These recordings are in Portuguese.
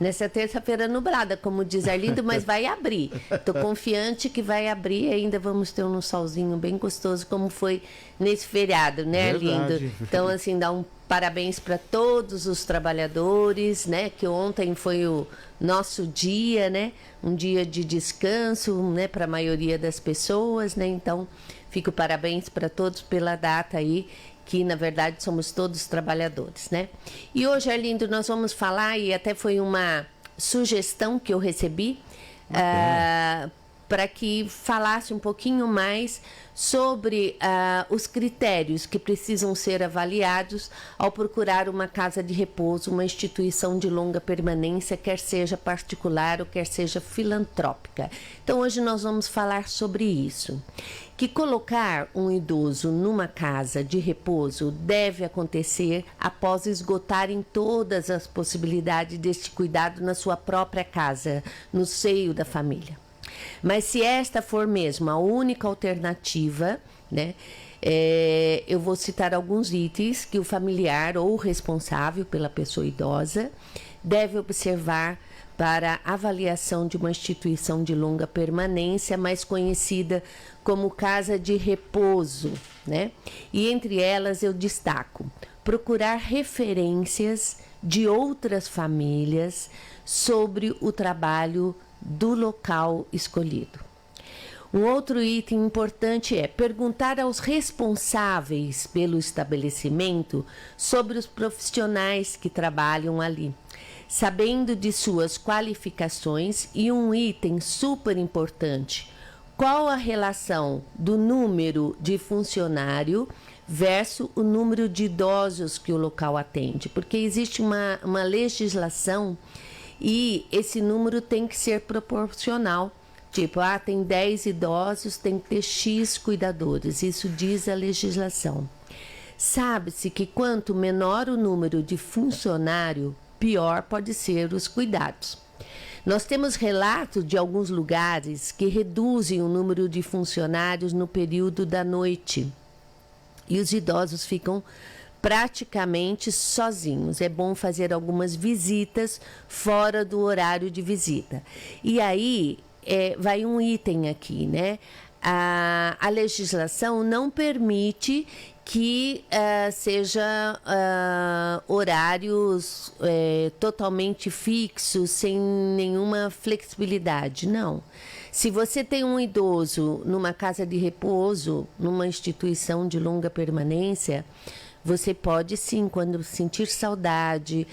nessa terça-feira nublada, como diz Arlindo, mas vai abrir. Estou confiante que vai abrir e ainda vamos ter um solzinho bem gostoso, como foi nesse feriado, né, Arlindo? Então, assim, dá um parabéns para todos os trabalhadores, né? Que ontem foi o nosso dia, né? Um dia de descanso, né? Para a maioria das pessoas, né? Então, fico parabéns para todos pela data aí, que na verdade somos todos trabalhadores, né? E hoje, Arlindo, nós vamos falar, e até foi uma sugestão que eu recebi, para que falasse um pouquinho mais sobre os critérios que precisam ser avaliados ao procurar uma casa de repouso, uma instituição de longa permanência, quer seja particular ou quer seja filantrópica. Então, hoje nós vamos falar sobre isso. Que colocar um idoso numa casa de repouso deve acontecer após esgotarem todas as possibilidades deste cuidado na sua própria casa, no seio da família. Mas se esta for mesmo a única alternativa, né, eu vou citar alguns itens que o familiar ou o responsável pela pessoa idosa deve observar para avaliação de uma instituição de longa permanência, mais conhecida como casa de repouso, né? E entre elas eu destaco procurar referências de outras famílias sobre o trabalho do local escolhido. Um outro item importante é perguntar aos responsáveis pelo estabelecimento sobre os profissionais que trabalham ali, sabendo de suas qualificações, e um item super importante, qual a relação do número de funcionário versus o número de idosos que o local atende, porque existe uma legislação e esse número tem que ser proporcional. Tipo, tem 10 idosos, tem que ter X cuidadores. Isso diz a legislação. Sabe-se que quanto menor o número de funcionário, pior pode ser os cuidados. Nós temos relatos de alguns lugares que reduzem o número de funcionários no período da noite. E os idosos ficam praticamente sozinhos. É bom fazer algumas visitas fora do horário de visita. E aí, vai um item aqui, né? A legislação não permite que seja horários totalmente fixos, sem nenhuma flexibilidade, não. Se você tem um idoso numa casa de repouso, numa instituição de longa permanência, você pode sim, quando sentir saudade,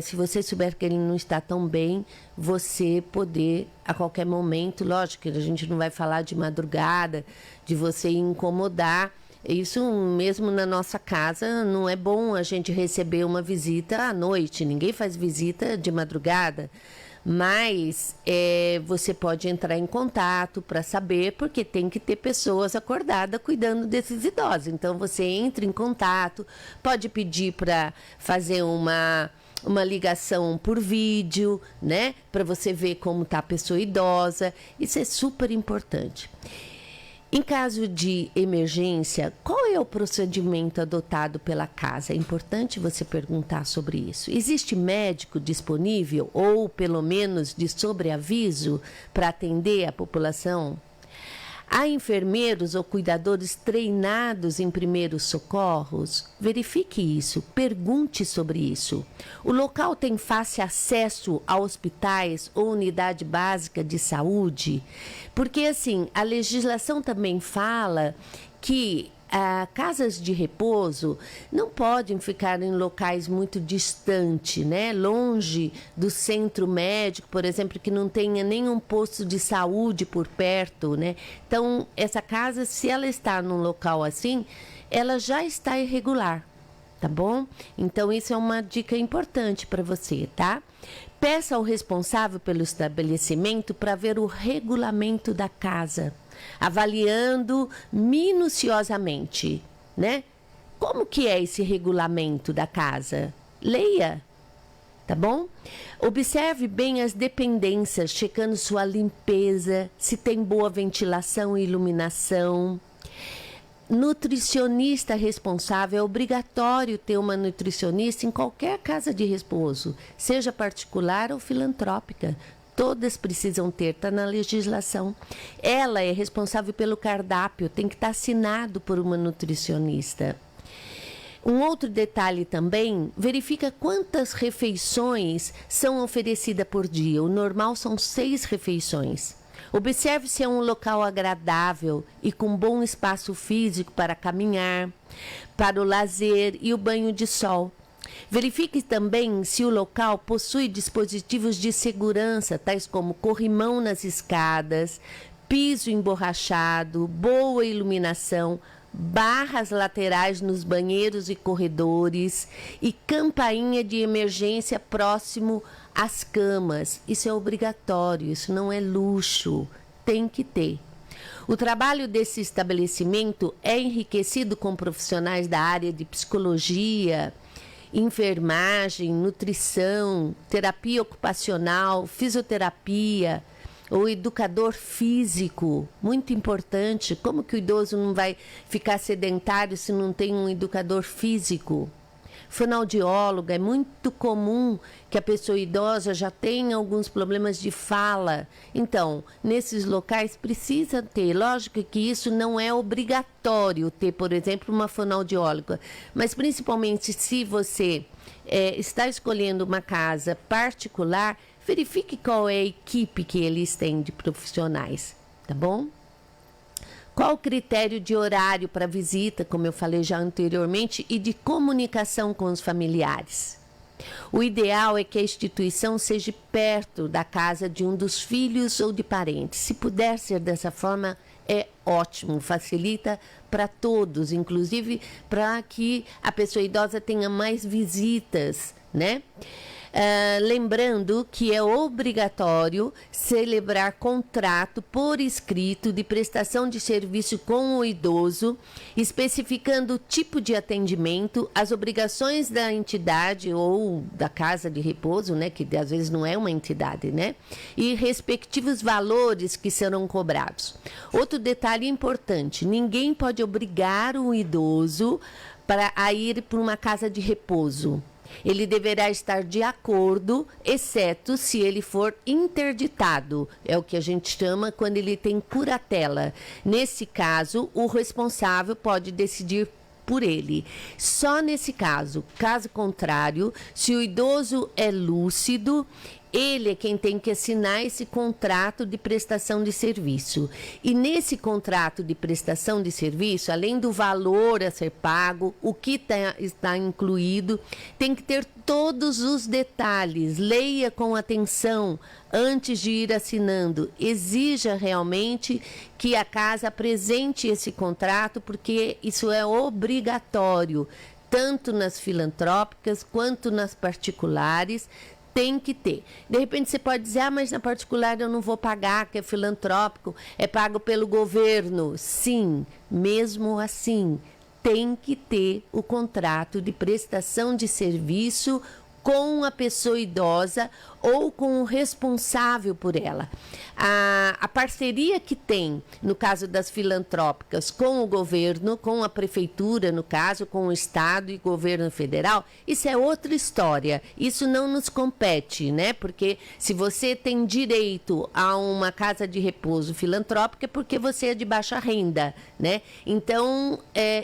se você souber que ele não está tão bem, você poder a qualquer momento, lógico que a gente não vai falar de madrugada, de você incomodar. Isso mesmo na nossa casa, não é bom a gente receber uma visita à noite, ninguém faz visita de madrugada. Mas você pode entrar em contato para saber, porque tem que ter pessoas acordadas cuidando desses idosos. Então, você entra em contato, pode pedir para fazer uma ligação por vídeo, né? Para você ver como está a pessoa idosa. Isso é super importante. Em caso de emergência, qual é o procedimento adotado pela casa? É importante você perguntar sobre isso. Existe médico disponível ou, pelo menos, de sobreaviso para atender a população? Há enfermeiros ou cuidadores treinados em primeiros socorros? Verifique isso, pergunte sobre isso. O local tem fácil acesso a hospitais ou unidade básica de saúde? Porque, assim, a legislação também fala que casas de repouso não podem ficar em locais muito distantes, né? Longe do centro médico, por exemplo, que não tenha nenhum posto de saúde por perto, né? Então, essa casa, se ela está num local assim, ela já está irregular, tá bom? Então, isso é uma dica importante para você, tá? Peça ao responsável pelo estabelecimento para ver o regulamento da casa, avaliando minuciosamente, né? Como que é esse regulamento da casa? Leia, tá bom? Observe bem as dependências, checando sua limpeza, se tem boa ventilação e iluminação. Nutricionista responsável, é obrigatório ter uma nutricionista em qualquer casa de repouso, seja particular ou filantrópica. Todas precisam ter, está na legislação. Ela é responsável pelo cardápio, tem que estar assinado por uma nutricionista. Um outro detalhe também, verifica quantas refeições são oferecidas por dia. O normal são 6 refeições. Observe se é um local agradável e com bom espaço físico para caminhar, para o lazer e o banho de sol. Verifique também se o local possui dispositivos de segurança, tais como corrimão nas escadas, piso emborrachado, boa iluminação, barras laterais nos banheiros e corredores e campainha de emergência próximo às camas. Isso é obrigatório, isso não é luxo, tem que ter. O trabalho desse estabelecimento é enriquecido com profissionais da área de psicologia, enfermagem, nutrição, terapia ocupacional, fisioterapia, o educador físico, muito importante. Como que o idoso não vai ficar sedentário se não tem um educador físico? Fonoaudiólogo, é muito comum que a pessoa idosa já tenha alguns problemas de fala. Então, nesses locais precisa ter. Lógico que isso não é obrigatório ter, por exemplo, uma fonoaudióloga, mas principalmente se você está escolhendo uma casa particular, verifique qual é a equipe que eles têm de profissionais, tá bom? Qual o critério de horário para visita, como eu falei já anteriormente, e de comunicação com os familiares? O ideal é que a instituição seja perto da casa de um dos filhos ou de parentes. Se puder ser dessa forma, é ótimo, facilita para todos, inclusive para que a pessoa idosa tenha mais visitas, né? Lembrando que é obrigatório celebrar contrato por escrito de prestação de serviço com o idoso, especificando o tipo de atendimento, as obrigações da entidade ou da casa de repouso, né, que às vezes não é uma entidade, né, e respectivos valores que serão cobrados. Outro detalhe importante, ninguém pode obrigar o idoso a ir para uma casa de repouso. Ele deverá estar de acordo, exceto se ele for interditado. É o que a gente chama quando ele tem curatela. Nesse caso, o responsável pode decidir por ele. Só nesse caso. Caso contrário, se o idoso é lúcido, ele é quem tem que assinar esse contrato de prestação de serviço. E nesse contrato de prestação de serviço, além do valor a ser pago, o que está incluído, tem que ter todos os detalhes. Leia com atenção antes de ir assinando. Exija realmente que a casa apresente esse contrato, porque isso é obrigatório, tanto nas filantrópicas quanto nas particulares. Tem que ter. De repente você pode dizer, mas na particular eu não vou pagar, que é filantrópico, é pago pelo governo. Sim, mesmo assim, tem que ter o contrato de prestação de serviço com a pessoa idosa ou com o responsável por ela. A parceria que tem, no caso das filantrópicas, com o governo, com a prefeitura, no caso, com o Estado e governo federal, isso é outra história. Isso não nos compete, né? Porque se você tem direito a uma casa de repouso filantrópica, é porque você é de baixa renda, né? Então,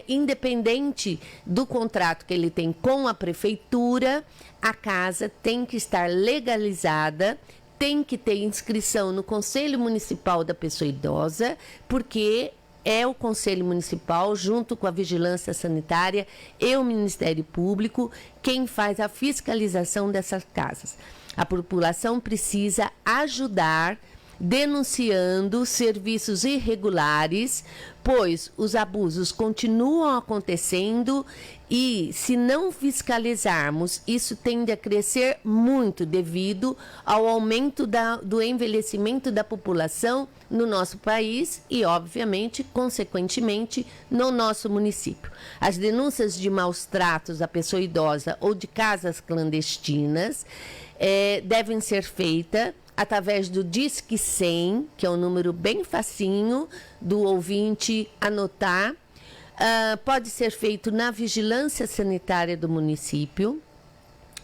independente do contrato que ele tem com a prefeitura, a casa tem que estar legalizada, tem que ter inscrição no Conselho Municipal da Pessoa Idosa, porque é o Conselho Municipal, junto com a Vigilância Sanitária e o Ministério Público, quem faz a fiscalização dessas casas. A população precisa ajudar denunciando serviços irregulares, pois os abusos continuam acontecendo e, se não fiscalizarmos, isso tende a crescer muito devido ao aumento do envelhecimento da população no nosso país e, obviamente, consequentemente, no nosso município. As denúncias de maus tratos à pessoa idosa ou de casas clandestinas devem ser feitas através do Disque 100, que é um número bem facinho do ouvinte anotar, pode ser feito na Vigilância Sanitária do município,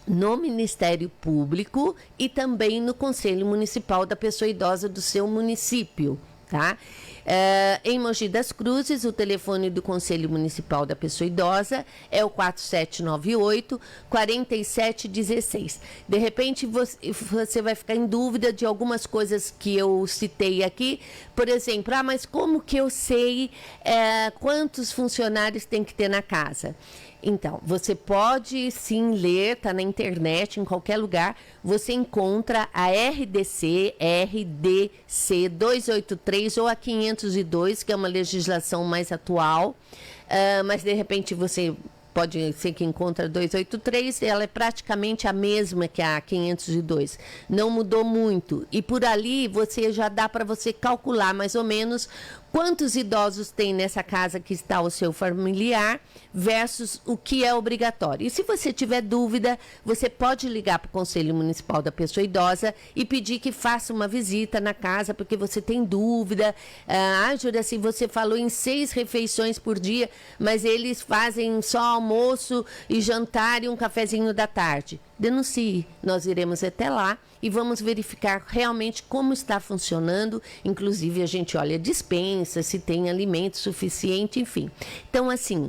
no Ministério Público e também no Conselho Municipal da Pessoa Idosa do seu município, tá? Em Mogi das Cruzes, o telefone do Conselho Municipal da Pessoa Idosa é o 4798-4716. De repente, você vai ficar em dúvida de algumas coisas que eu citei aqui. Por exemplo, mas como que eu sei quantos funcionários tem que ter na casa? Então, você pode sim ler, está na internet, em qualquer lugar, você encontra a RDC 283 ou a 502, que é uma legislação mais atual, mas de repente você pode ser que encontra 283, ela é praticamente a mesma que a 502, não mudou muito. E por ali já dá para você calcular mais ou menos quantos idosos tem nessa casa que está o seu familiar versus o que é obrigatório. E se você tiver dúvida, você pode ligar para o Conselho Municipal da Pessoa Idosa e pedir que faça uma visita na casa, porque você tem dúvida. Juraci, você falou em 6 refeições por dia, mas eles fazem só almoço e jantar e um cafezinho da tarde. Denuncie, nós iremos até lá e vamos verificar realmente como está funcionando, inclusive a gente olha a despensa, se tem alimento suficiente, enfim. Então, assim,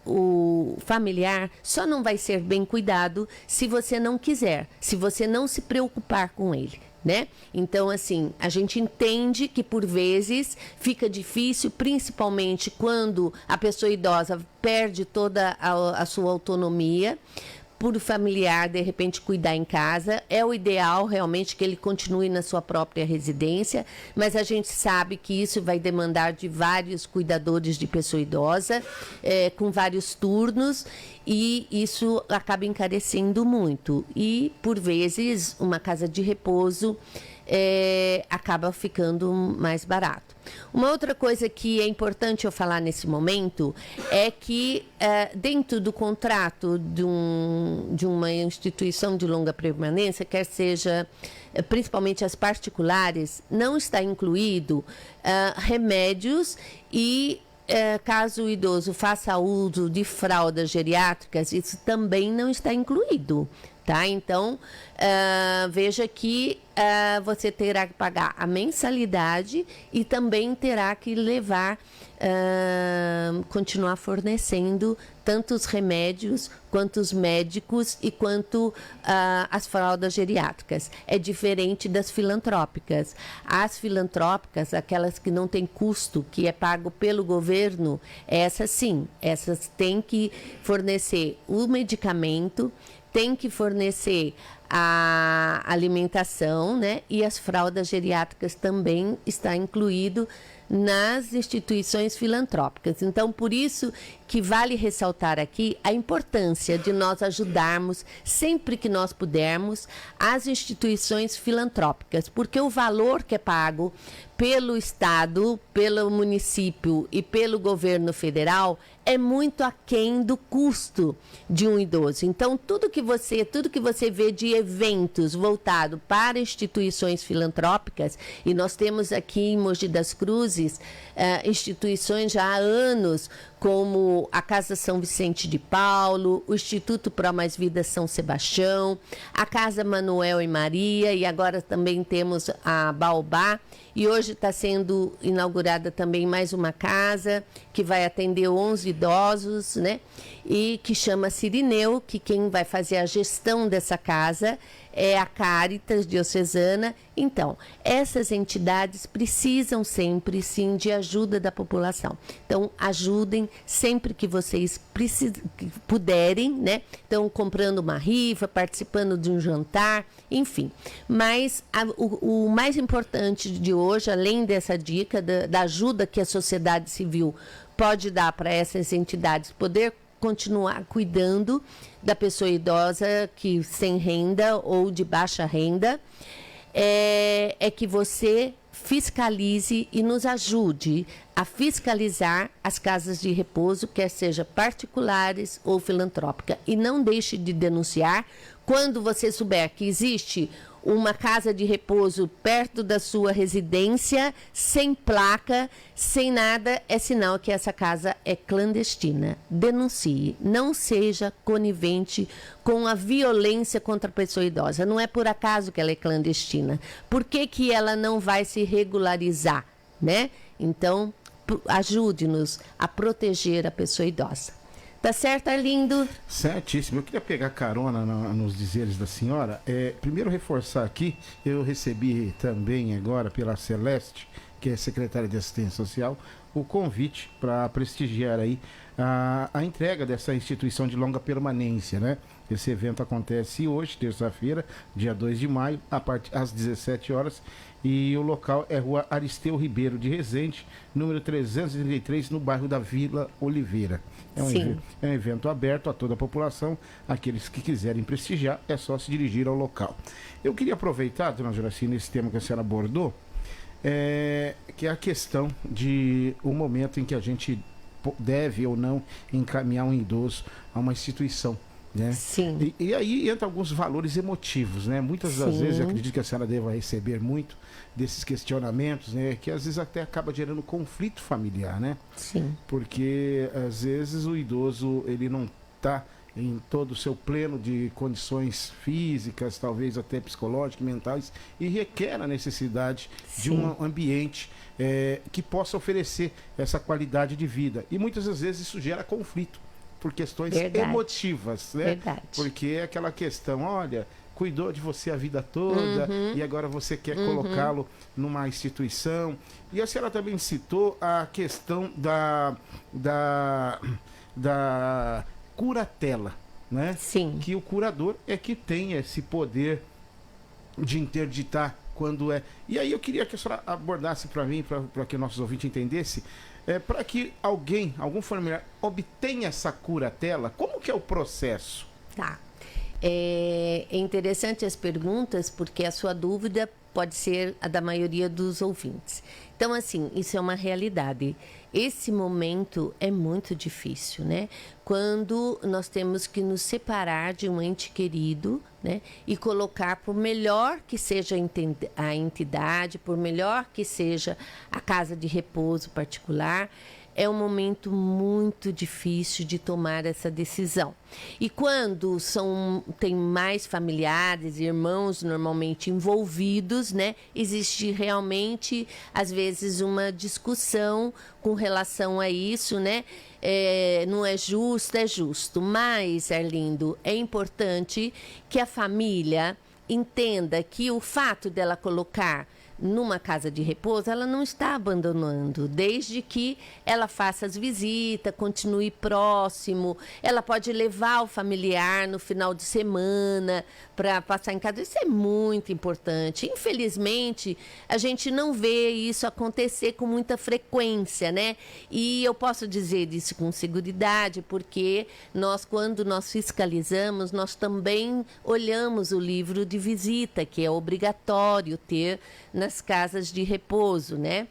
o familiar só não vai ser bem cuidado se você não quiser, se você não se preocupar com ele, né? Então, assim, a gente entende que por vezes fica difícil, principalmente quando a pessoa idosa perde toda a sua autonomia, por o familiar, de repente, cuidar em casa. É o ideal, realmente, que ele continue na sua própria residência, mas a gente sabe que isso vai demandar de vários cuidadores de pessoa idosa, com vários turnos, e isso acaba encarecendo muito. E, por vezes, uma casa de repouso acaba ficando mais barato. Uma outra coisa que é importante eu falar nesse momento é que dentro do contrato de uma instituição de longa permanência, quer seja principalmente as particulares, não está incluído remédios e caso o idoso faça uso de fraldas geriátricas, isso também não está incluído. Tá? Então, veja que você terá que pagar a mensalidade e também terá que continuar fornecendo tanto os remédios, quanto os médicos e quanto as fraldas geriátricas. É diferente das filantrópicas. As filantrópicas, aquelas que não têm custo, que é pago pelo governo, essas sim, essas têm que fornecer o medicamento, tem que fornecer a alimentação, né? E as fraldas geriátricas também está incluído nas instituições filantrópicas. Então, por isso que vale ressaltar aqui a importância de nós ajudarmos, sempre que nós pudermos, as instituições filantrópicas, porque o valor que é pago pelo Estado, pelo município e pelo governo federal é muito aquém do custo de um idoso. Então, tudo que você vê de eventos voltado para instituições filantrópicas, e nós temos aqui em Mogi das Cruzes instituições já há anos, como a Casa São Vicente de Paulo, o Instituto Pro Mais Vida São Sebastião, a Casa Manuel e Maria, e agora também temos a Baobá, e hoje está sendo inaugurada também mais uma casa que vai atender 11 idosos, né? E que chama Cirineu, que quem vai fazer a gestão dessa casa é a Cáritas Diocesana. Então, essas entidades precisam sempre, sim, de ajuda da população. Então, ajudem sempre que vocês puderem, né? Então, comprando uma rifa, participando de um jantar, enfim. Mas o mais importante de hoje, além dessa dica da ajuda que a sociedade civil pode dar para essas entidades poder continuar cuidando da pessoa idosa que sem renda ou de baixa renda, é que você fiscalize e nos ajude a fiscalizar as casas de repouso, quer seja particulares ou filantrópicas. E não deixe de denunciar quando você souber que existe uma casa de repouso perto da sua residência, sem placa, sem nada, é sinal que essa casa é clandestina. Denuncie, não seja conivente com a violência contra a pessoa idosa. Não é por acaso que ela é clandestina. Por que que ela não vai se regularizar, né? Então, ajude-nos a proteger a pessoa idosa. Tá certo, Arlindo? Certíssimo. Eu queria pegar carona nos dizeres da senhora. Primeiro reforçar aqui, eu recebi também agora pela Celeste, que é secretária de Assistência Social, o convite para prestigiar aí a entrega dessa instituição de longa permanência, né? Esse evento acontece hoje, terça-feira, dia 2 de maio, às 17 horas, e o local é Rua Aristeu Ribeiro de Resende, número 333, no bairro da Vila Oliveira. É um evento aberto a toda a população. Aqueles que quiserem prestigiar, é só se dirigir ao local. Eu queria aproveitar, dona Juraci, nesse tema que a senhora abordou, que é a questão de o momento em que a gente deve ou não encaminhar um idoso a uma instituição, né? Sim. E aí entra alguns valores emotivos, né? Muitas das vezes, eu acredito que a senhora deva receber muito desses questionamentos, né? Que às vezes até acaba gerando conflito familiar, né? Sim. Porque às vezes o idoso, ele não está em todo o seu pleno de condições físicas, talvez até psicológicas, mentais, e requer a necessidade de um ambiente que possa oferecer essa qualidade de vida. E muitas das vezes isso gera conflito por questões emotivas, né? Verdade. Porque é aquela questão, olha, cuidou de você a vida toda e agora você quer colocá-lo numa instituição. E a senhora também citou a questão da curatela, né? Sim. Que o curador é que tem esse poder de interditar quando é. E aí eu queria que a senhora abordasse para mim, para que nossos ouvintes entendessem, para que algum familiar obtenha essa curatela, como que é o processo? Tá. É interessante as perguntas, porque a sua dúvida pode ser a da maioria dos ouvintes. Então, assim, isso é uma realidade. Esse momento é muito difícil, né? Quando nós temos que nos separar de um ente querido, né? E colocar, por melhor que seja a entidade, por melhor que seja a casa de repouso particular, é um momento muito difícil de tomar essa decisão. E quando tem mais familiares, irmãos normalmente envolvidos, né? Existe realmente, às vezes, uma discussão com relação a isso, né? Não é justo, é justo. Mas, Arlindo, é importante que a família entenda que o fato dela colocar numa casa de repouso, ela não está abandonando, desde que ela faça as visitas, continue próximo, ela pode levar o familiar no final de semana para passar em casa. Isso é muito importante. Infelizmente, a gente não vê isso acontecer com muita frequência, né? E eu posso dizer isso com seguridade, porque quando nós fiscalizamos, nós também olhamos o livro de visita, que é obrigatório ter nas casas de repouso, né?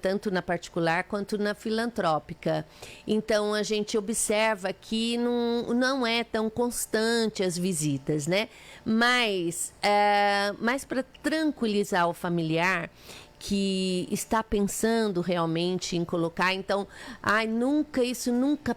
Tanto na particular quanto na filantrópica. Então, a gente observa que não é tão constante as visitas, né? Mas para tranquilizar o familiar que está pensando realmente em colocar, então, isso nunca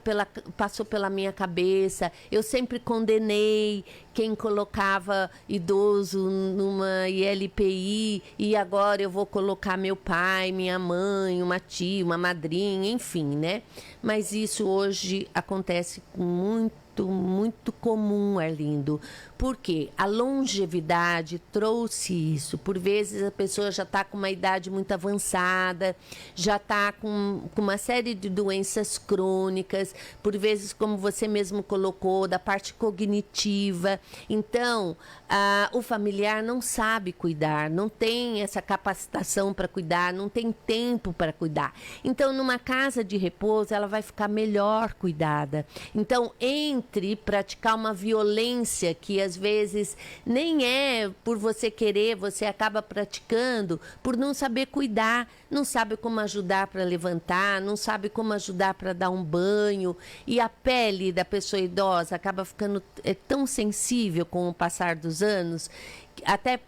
passou pela minha cabeça, eu sempre condenei quem colocava idoso numa ILPI e agora eu vou colocar meu pai, minha mãe, uma tia, uma madrinha, enfim, né? Mas isso hoje acontece com muito comum, Arlindo, porque a longevidade trouxe isso. Por vezes a pessoa já está com uma idade muito avançada, já está com uma série de doenças crônicas, por vezes, como você mesmo colocou, da parte cognitiva. Então, o familiar não sabe cuidar, não tem essa capacitação para cuidar, não tem tempo para cuidar. Então, numa casa de repouso, ela vai ficar melhor cuidada. Então, entre praticar uma violência que às vezes nem é por você querer, você acaba praticando por não saber cuidar, não sabe como ajudar para levantar, não sabe como ajudar para dar um banho, e a pele da pessoa idosa acaba ficando tão sensível com o passar dos anos até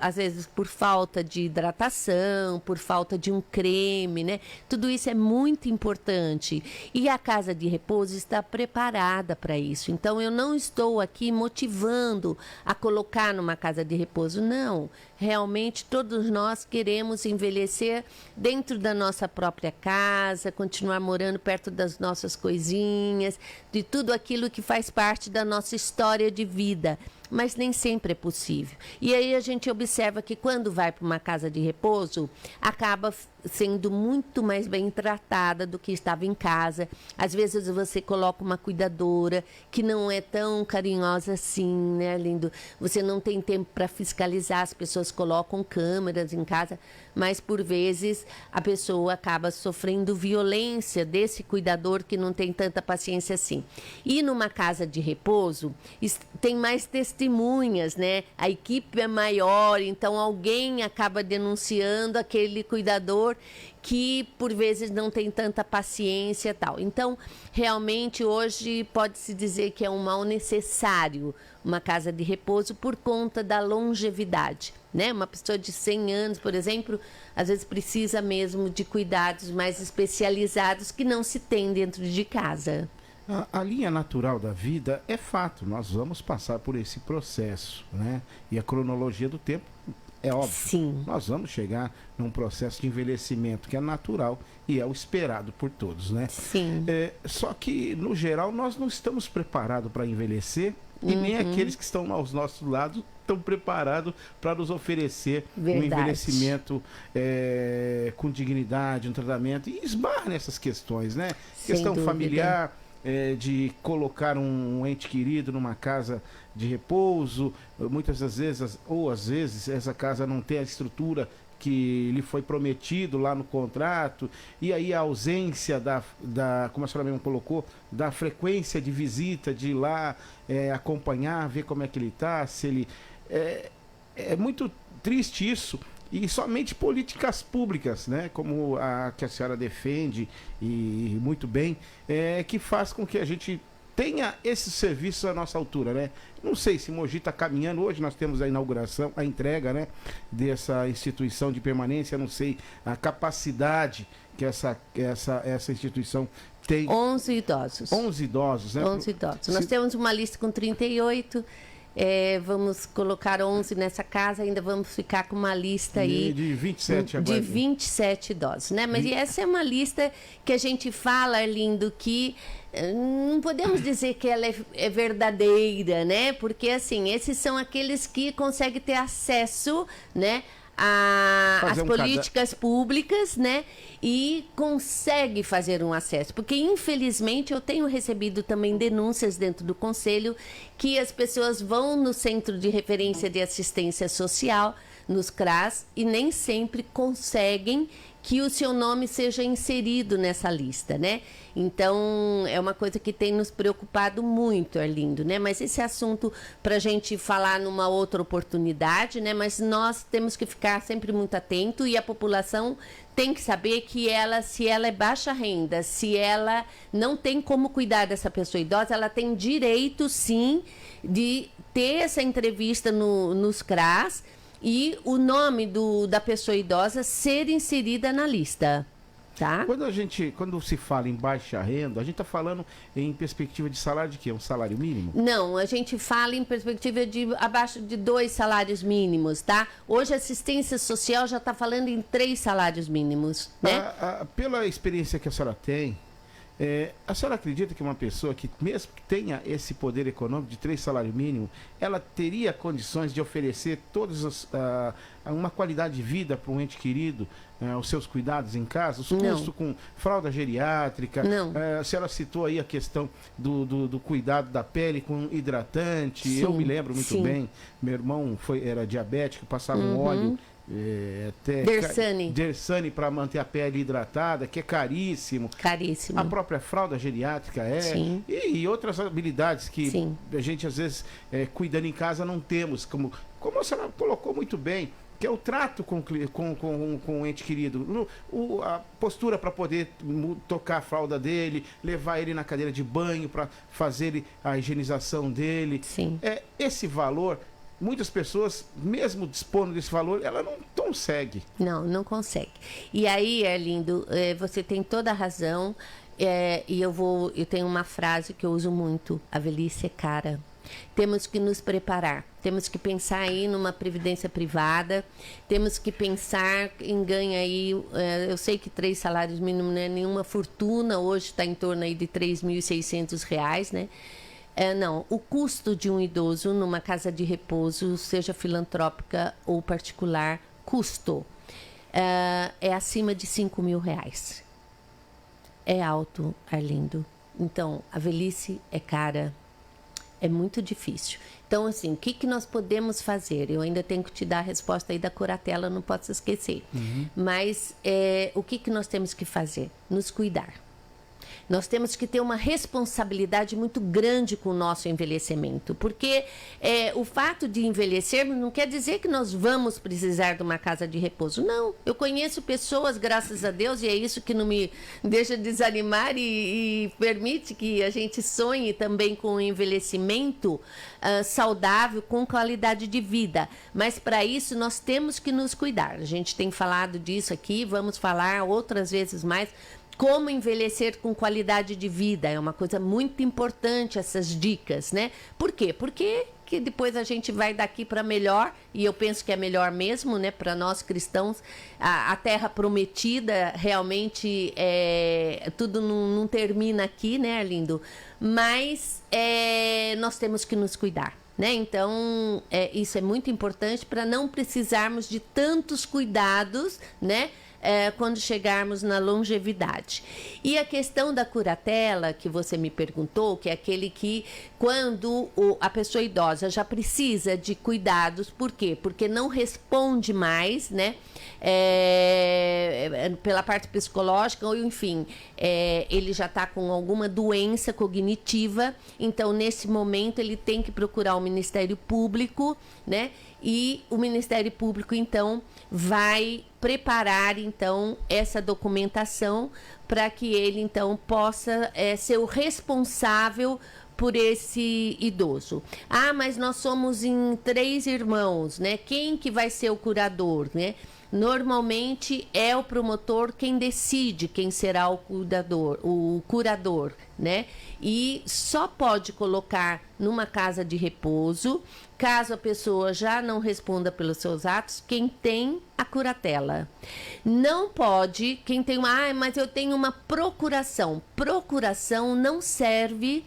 às vezes por falta de hidratação, por falta de um creme, né? Tudo isso é muito importante. E a casa de repouso está preparada para isso. Então, eu não estou aqui motivando a colocar numa casa de repouso, não. Realmente, todos nós queremos envelhecer dentro da nossa própria casa, continuar morando perto das nossas coisinhas, de tudo aquilo que faz parte da nossa história de vida. Mas nem sempre é possível. E aí a gente observa que quando vai para uma casa de repouso, acaba sendo muito mais bem tratada do que estava em casa. Às vezes você coloca uma cuidadora que não é tão carinhosa assim, né, lindo? Você não tem tempo para fiscalizar, as pessoas colocam câmeras em casa, mas por vezes a pessoa acaba sofrendo violência desse cuidador que não tem tanta paciência assim. E numa casa de repouso, tem mais testemunhas, né? A equipe é maior, então alguém acaba denunciando aquele cuidador que por vezes não tem tanta paciência e tal. Então, realmente hoje pode-se dizer que é um mal necessário uma casa de repouso por conta da longevidade, né? Uma pessoa de 100 anos, por exemplo, às vezes precisa mesmo de cuidados mais especializados que não se tem dentro de casa. A linha natural da vida é fato, nós vamos passar por esse processo, né? E a cronologia do tempo é óbvio. Sim. Nós vamos chegar num processo de envelhecimento que é natural e é o esperado por todos, né? Sim. Só que, no geral, nós não estamos preparados para envelhecer e nem aqueles que estão aos nossos lados estão preparados para nos oferecer um envelhecimento com dignidade, um tratamento, e esbarra nessas questões, né? Sem Questão dúvida. familiar, de colocar um ente querido numa casa de repouso, muitas das vezes, ou às vezes, essa casa não tem a estrutura que lhe foi prometido lá no contrato, e aí a ausência como a senhora mesmo colocou, da frequência de visita, de ir lá acompanhar, ver como é que ele está, se ele... É muito triste isso, e somente políticas públicas, né, como a que a senhora defende, e muito bem, que faz com que a gente tenha esse serviço à nossa altura, né? Não sei se Mogi está caminhando, hoje nós temos a inauguração, a entrega, né, dessa instituição de permanência, não sei a capacidade que essa instituição tem. 11 idosos. 11 idosos, né? 11 idosos. Nós temos uma lista com 38, vamos colocar 11 nessa casa, ainda vamos ficar com uma lista aí de 27 agora. De 27 idosos, né? Mas essa é uma lista que a gente fala, Arlindo, que não podemos dizer que ela é verdadeira, né? Porque, assim, esses são aqueles que conseguem ter acesso, né, às políticas públicas, né? E consegue fazer um acesso. Porque, infelizmente, eu tenho recebido também denúncias dentro do Conselho que as pessoas vão no Centro de Referência de Assistência Social, nos CRAS, e nem sempre conseguem que o seu nome seja inserido nessa lista, né? Então, é uma coisa que tem nos preocupado muito, Arlindo, né? Mas esse assunto para a gente falar numa outra oportunidade, né? Mas nós temos que ficar sempre muito atento, e a população tem que saber que se ela é baixa renda, se ela não tem como cuidar dessa pessoa idosa, ela tem direito, sim, de ter essa entrevista nos CRAS, e o nome da pessoa idosa ser inserida na lista, tá? Quando se fala em baixa renda, a gente está falando em perspectiva de salário de quê? Um salário mínimo? Não, a gente fala em perspectiva de abaixo de 2 salários mínimos, tá? Hoje a assistência social já está falando em 3 salários mínimos, né? Pela experiência que a senhora tem, a senhora acredita que uma pessoa que, mesmo que tenha esse poder econômico de 3 salários mínimos, ela teria condições de oferecer uma qualidade de vida para um ente querido, os seus cuidados em casa, os custos com fralda geriátrica? Não. A senhora citou aí a questão do cuidado da pele com hidratante. Sim, eu me lembro muito sim. bem, meu irmão era diabético, passava um óleo até Dersane para manter a pele hidratada, que é caríssimo. Caríssimo. A própria fralda geriátrica Sim. e outras habilidades que Sim. a gente às vezes cuidando em casa não temos, como a senhora colocou muito bem, que é o trato com o ente querido, a postura para poder tocar a fralda dele, levar ele na cadeira de banho para fazer a higienização dele. Sim. Esse valor muitas pessoas, mesmo dispondo desse valor, ela não consegue. Não consegue. E aí, Arlindo, você tem toda a razão. Eu tenho uma frase que eu uso muito: a velhice é cara. Temos que nos preparar, temos que pensar aí numa previdência privada, temos que pensar em ganho aí, eu sei que 3 salários mínimos não é nenhuma fortuna, hoje está em torno aí de R$3.600, né? Não, o custo de um idoso numa casa de repouso, seja filantrópica ou particular, é acima de R$5.000. É alto, Arlindo. Então, a velhice é cara. É muito difícil. Então, assim, o que nós podemos fazer? Eu ainda tenho que te dar a resposta aí da curatela, não posso esquecer. Mas o que nós temos que fazer? Nos cuidar. Nós temos que ter uma responsabilidade muito grande com o nosso envelhecimento, porque o fato de envelhecermos não quer dizer que nós vamos precisar de uma casa de repouso. Não, eu conheço pessoas, graças a Deus, e é isso que não me deixa desanimar e permite que a gente sonhe também com um envelhecimento saudável, com qualidade de vida. Mas para isso nós temos que nos cuidar. A gente tem falado disso aqui, vamos falar outras vezes mais. Como envelhecer com qualidade de vida. É uma coisa muito importante essas dicas, né? Por quê? Porque que depois a gente vai daqui para melhor, e eu penso que é melhor mesmo, né? Para nós cristãos, a terra prometida realmente tudo não termina aqui, né, Arlindo? Mas nós temos que nos cuidar. Né? Então, isso é muito importante para não precisarmos de tantos cuidados, né? Quando chegarmos na longevidade. E a questão da curatela, que você me perguntou, que é aquele que, quando a pessoa idosa já precisa de cuidados, por quê? Porque não responde mais, né? Pela parte psicológica, ou enfim, ele já está com alguma doença cognitiva, então nesse momento ele tem que procurar o Ministério Público, né? E o Ministério Público, então, vai preparar, então, essa documentação para que ele, então, possa ser o responsável por esse idoso. Ah, mas nós somos em 3 irmãos, né? Quem que vai ser o curador, né? Normalmente é o promotor quem decide quem será o curador, né? E só pode colocar numa casa de repouso, caso a pessoa já não responda pelos seus atos, quem tem a curatela. Não pode, quem tem mas eu tenho uma procuração. Procuração não serve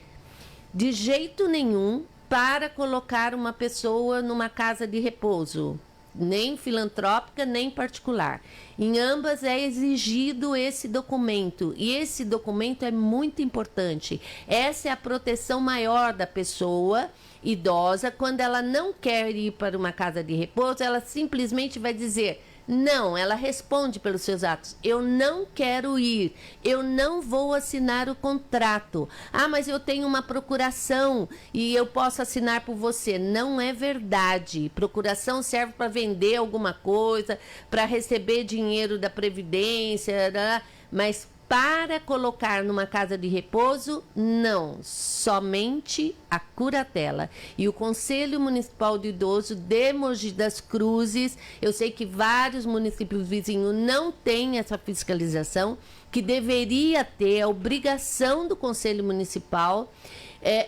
de jeito nenhum para colocar uma pessoa numa casa de repouso. Nem filantrópica, nem particular. Em ambas é exigido esse documento, e esse documento é muito importante. Essa é a proteção maior da pessoa idosa. Quando ela não quer ir para uma casa de repouso, ela simplesmente vai dizer: não, ela responde pelos seus atos. Eu não quero ir, eu não vou assinar o contrato. Ah, mas eu tenho uma procuração e eu posso assinar por você. Não é verdade. Procuração serve para vender alguma coisa, para receber dinheiro da Previdência, mas para colocar numa casa de repouso, não, somente a curatela. E o Conselho Municipal do Idoso de Mogi das Cruzes, eu sei que vários municípios vizinhos não têm essa fiscalização, que deveria ter a obrigação do Conselho Municipal.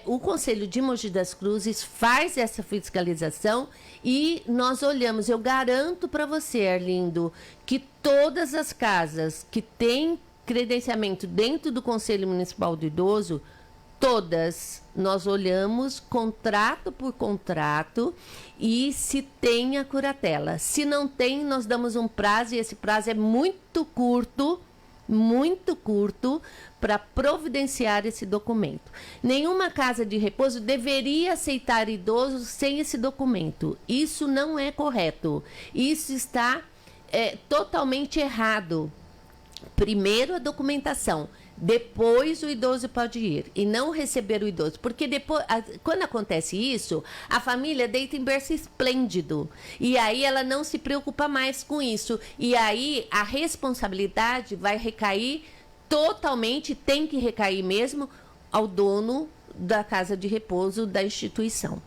O Conselho de Mogi das Cruzes faz essa fiscalização e nós olhamos. Eu garanto para você, Arlindo, que todas as casas que têm credenciamento dentro do Conselho Municipal do Idoso, todas nós olhamos contrato por contrato e se tem a curatela. Se não tem, nós damos um prazo, e esse prazo é muito curto para providenciar esse documento. Nenhuma casa de repouso deveria aceitar idosos sem esse documento. Isso não é correto. Isso está totalmente errado. Primeiro a documentação, depois o idoso pode ir e não receber o idoso, porque depois, quando acontece isso, a família deita em berço esplêndido e aí ela não se preocupa mais com isso, e aí a responsabilidade vai recair totalmente, tem que recair mesmo ao dono da casa de repouso da instituição.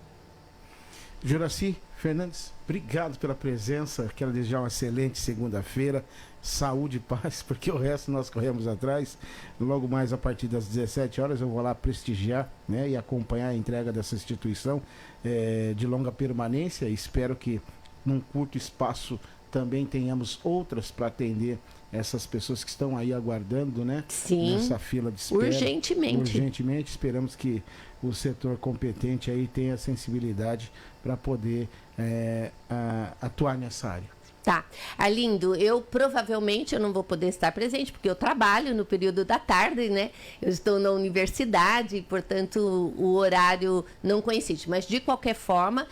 Juraci, Fernandes, obrigado pela presença. Quero desejar uma excelente segunda-feira. Saúde e paz, porque o resto nós corremos atrás. Logo mais a partir das 17 horas eu vou lá prestigiar, né, e acompanhar a entrega dessa instituição de longa permanência. Espero que num curto espaço também tenhamos outras para atender essas pessoas que estão aí aguardando, né? Sim, nessa fila de espera. Urgentemente. Esperamos que o setor competente aí tenha sensibilidade para poder atuar nessa área. Tá. Arlindo, eu não vou poder estar presente, porque eu trabalho no período da tarde, né? Eu estou na universidade, portanto, o horário não coincide. Mas, de qualquer forma,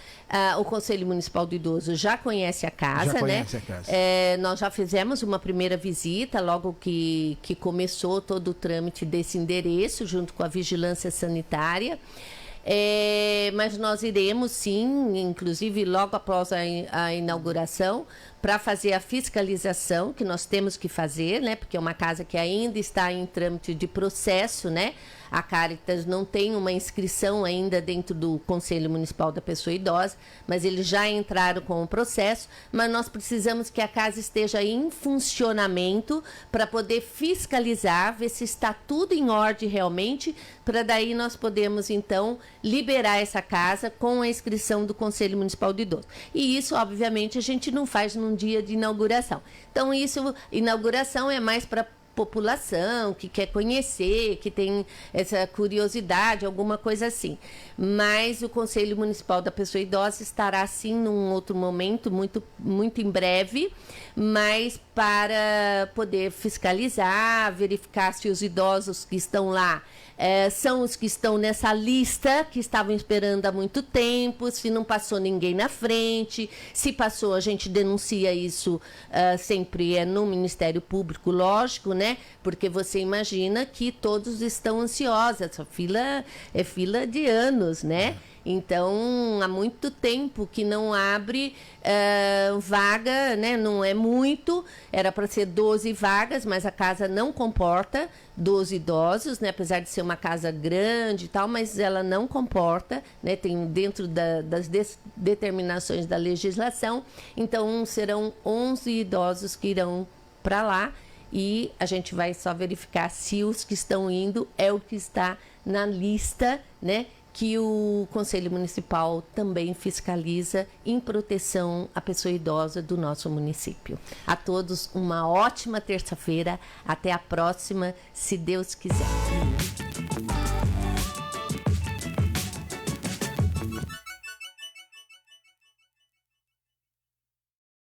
o Conselho Municipal do Idoso já conhece a casa, né? Nós já fizemos uma primeira visita, logo que começou todo o trâmite desse endereço, junto com a Vigilância Sanitária. Mas nós iremos sim, inclusive logo após a inauguração, para fazer a fiscalização que nós temos que fazer, né? Porque é uma casa que ainda está em trâmite de processo, né? A Caritas não tem uma inscrição ainda dentro do Conselho Municipal da Pessoa Idosa, mas eles já entraram com o processo, mas nós precisamos que a casa esteja em funcionamento para poder fiscalizar, ver se está tudo em ordem realmente, para daí nós podemos, então, liberar essa casa com a inscrição do Conselho Municipal de Idoso. E isso, obviamente, a gente não faz num dia de inauguração. Então, inauguração é mais para população que quer conhecer, que tem essa curiosidade, alguma coisa assim. Mas o Conselho Municipal da Pessoa Idosa estará, sim, num outro momento, muito, muito em breve, mas para poder fiscalizar, verificar se os idosos que estão lá são os que estão nessa lista, que estavam esperando há muito tempo, se não passou ninguém na frente, se passou, a gente denuncia isso sempre no Ministério Público, lógico, né? Porque você imagina que todos estão ansiosos, essa fila é fila de anos, né? Então, há muito tempo que não abre vaga, né? Não é muito, era para ser 12 vagas, mas a casa não comporta 12 idosos, né? Apesar de ser uma casa grande e tal, mas ela não comporta, né? Tem dentro das determinações da legislação, então serão 11 idosos que irão para lá e a gente vai só verificar se os que estão indo é o que está na lista, né? Que o Conselho Municipal também fiscaliza em proteção à pessoa idosa do nosso município. A todos uma ótima terça-feira, até a próxima, se Deus quiser.